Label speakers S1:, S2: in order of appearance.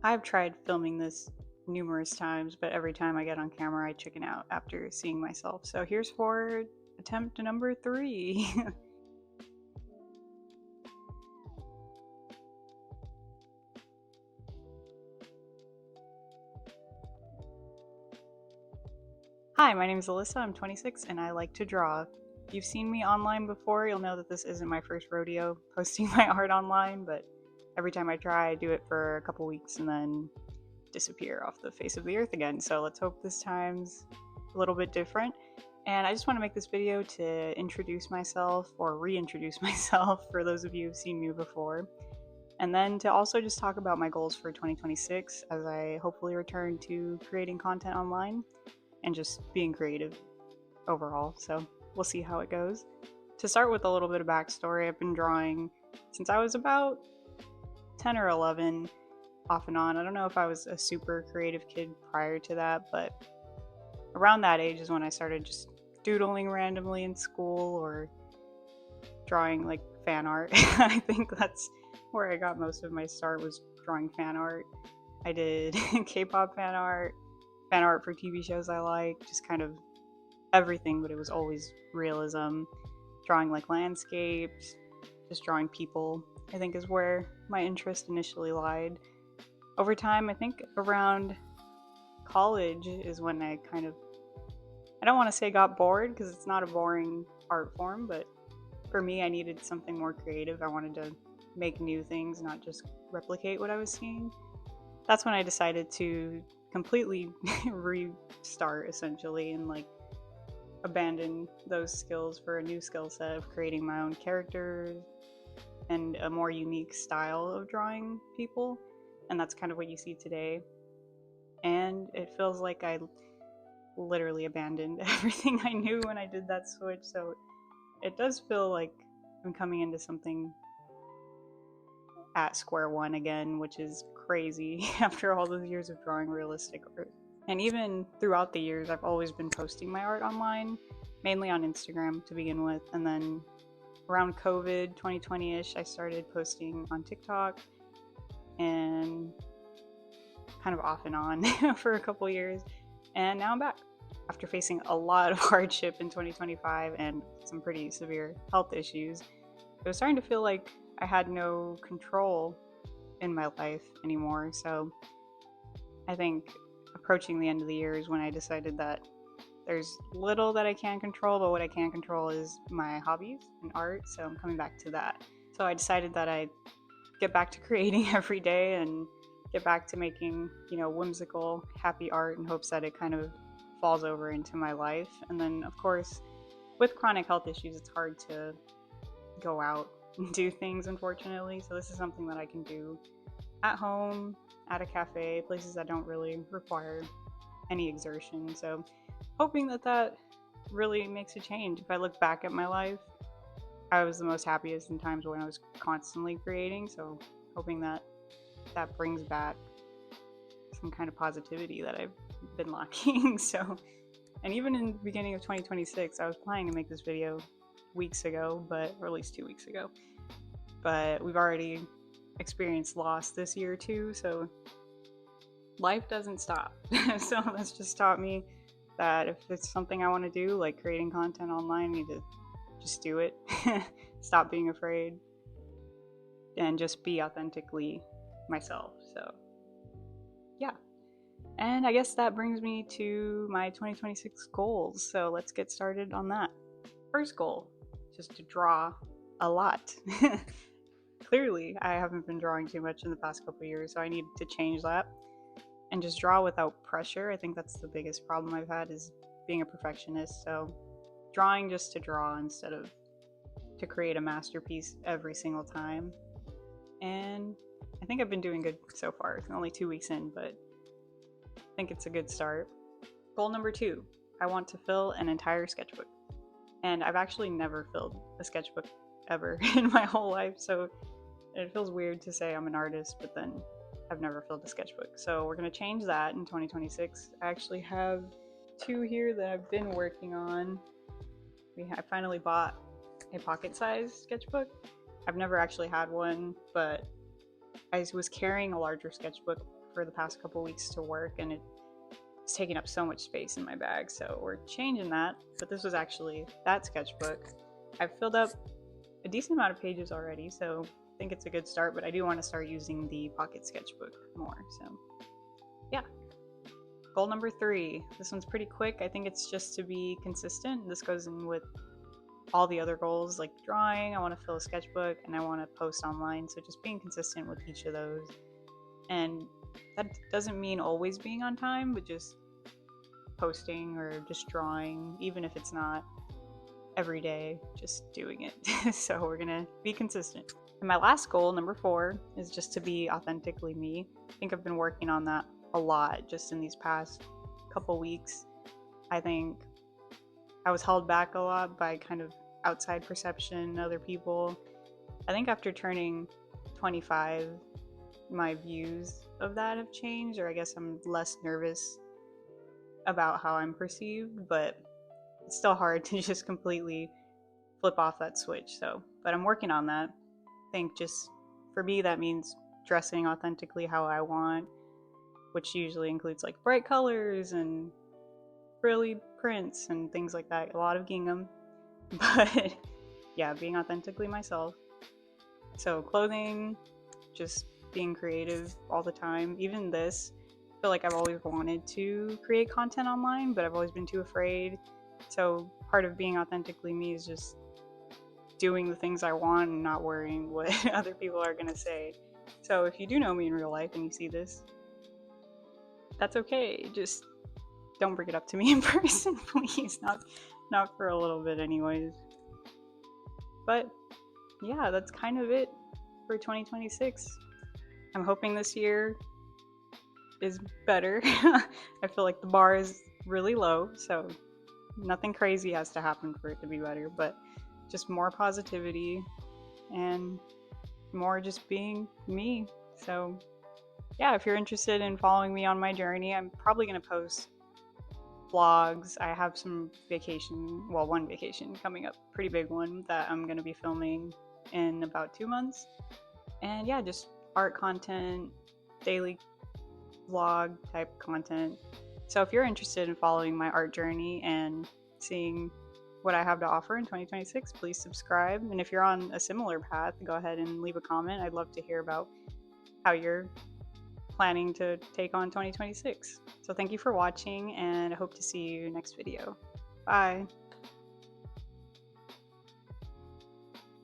S1: I've tried filming this numerous times, but every time I get on camera, I chicken out after seeing myself. So here's for attempt number 3. Hi, my name is Alyssa. I'm 26 and I like to draw. If you've seen me online before, you'll know that this isn't my first rodeo posting my art online, but every time I try, I do it for a couple weeks and then disappear off the face of the earth again. So let's hope this time's a little bit different. And I just want to make this video to introduce myself or reintroduce myself for those of you who've seen me before. And then to also just talk about my goals for 2026 as I hopefully return to creating content online and just being creative overall. So we'll see how it goes. To start with a little bit of backstory, I've been drawing since I was about 10 or 11, off and on. I don't know if I was a super creative kid prior to that, but around that age is when I started just doodling randomly in school or drawing like fan art. I think that's where I got most of my start, was drawing fan art. I did K-pop fan art for TV shows I like, just kind of everything, but it was always realism. Drawing like landscapes, just drawing people, I think is where my interest initially lied. Over time, I think around college is when I don't want to say got bored, because it's not a boring art form, but for me, I needed something more creative. I wanted to make new things, not just replicate what I was seeing. That's when I decided to completely restart, essentially, and like abandon those skills for a new skill set of creating my own characters and a more unique style of drawing people. And that's kind of what you see today. And it feels like I literally abandoned everything I knew when I did that switch. So it does feel like I'm coming into something at square one again, which is crazy after all those years of drawing realistic art. And even throughout the years, I've always been posting my art online, mainly on Instagram to begin with. And then around COVID 2020-ish, I started posting on TikTok and kind of off and on for a couple years. And now I'm back after facing a lot of hardship in 2025 and some pretty severe health issues. It was starting to feel like I had no control in my life anymore. So I think approaching the end of the year is when I decided that there's little that I can control, but what I can control is my hobbies and art. So I'm coming back to that. So I decided that I'd get back to creating every day and get back to making, whimsical, happy art in hopes that it kind of falls over into my life. And then, of course, with chronic health issues, it's hard to go out and do things, unfortunately. So this is something that I can do at home, at a cafe, places that don't really require any exertion. So hoping that really makes a change. If I look back at my life, I was the most happiest in times when I was constantly creating. So hoping that brings back some kind of positivity that I've been lacking. And even in the beginning of 2026, I was planning to make this video weeks ago, or at least 2 weeks ago. But we've already experienced loss this year too, so life doesn't stop. So that's just taught me that if it's something I want to do, like creating content online, I need to just do it. Stop being afraid and just be authentically myself. So yeah. And I guess that brings me to my 2026 goals. So let's get started on that. First goal, just to draw a lot. Clearly, I haven't been drawing too much in the past couple of years, so I need to change that and just draw without pressure. I think that's the biggest problem I've had, is being a perfectionist. So drawing just to draw instead of to create a masterpiece every single time. And I think I've been doing good so far. It's only 2 weeks in, but I think it's a good start. Goal number 2, I want to fill an entire sketchbook. And I've actually never filled a sketchbook ever in my whole life, so it feels weird to say I'm an artist, but then I've never filled a sketchbook. So we're going to change that in 2026. I actually have 2 here that I've been working on. I finally bought a pocket-sized sketchbook. I've never actually had one, but I was carrying a larger sketchbook for the past couple weeks to work, and it's taking up so much space in my bag, so we're changing that. But this was actually that sketchbook. I've filled up a decent amount of pages already, so I think it's a good start, but I do want to start using the pocket sketchbook more. So yeah. Goal number 3. This one's pretty quick. I think it's just to be consistent. This goes in with all the other goals, like drawing. I want to fill a sketchbook, and I want to post online. So just being consistent with each of those. And that doesn't mean always being on time, but just posting or just drawing, even if it's not every day, just doing it. So we're gonna be consistent. And my last goal, number 4, is just to be authentically me. I think I've been working on that a lot just in these past couple weeks. I think I was held back a lot by kind of outside perception, other people. I think after turning 25, my views of that have changed, or I guess I'm less nervous about how I'm perceived, but it's still hard to just completely flip off that switch. But I'm working on that. I think just for me, that means dressing authentically how I want, which usually includes like bright colors and frilly prints and things like that. A lot of gingham, but yeah, being authentically myself. So clothing, just being creative all the time. Even this, I feel like I've always wanted to create content online, but I've always been too afraid. So part of being authentically me is just doing the things I want and not worrying what other people are gonna say. So if you do know me in real life and you see this, that's okay. Just don't bring it up to me in person, please. Not for a little bit anyways. But yeah, that's kind of it for 2026. I'm hoping this year is better. I feel like the bar is really low, so nothing crazy has to happen for it to be better, but just more positivity and more just being me. So yeah, if you're interested in following me on my journey, I'm probably going to post vlogs. I have some one vacation coming up, pretty big one, that I'm going to be filming in about 2 months. And yeah, just art content, daily vlog type content. So if you're interested in following my art journey and seeing what I have to offer in 2026, please subscribe. And if you're on a similar path, go ahead and leave a comment. I'd love to hear about how you're planning to take on 2026. So thank you for watching, and I hope to see you next video. Bye.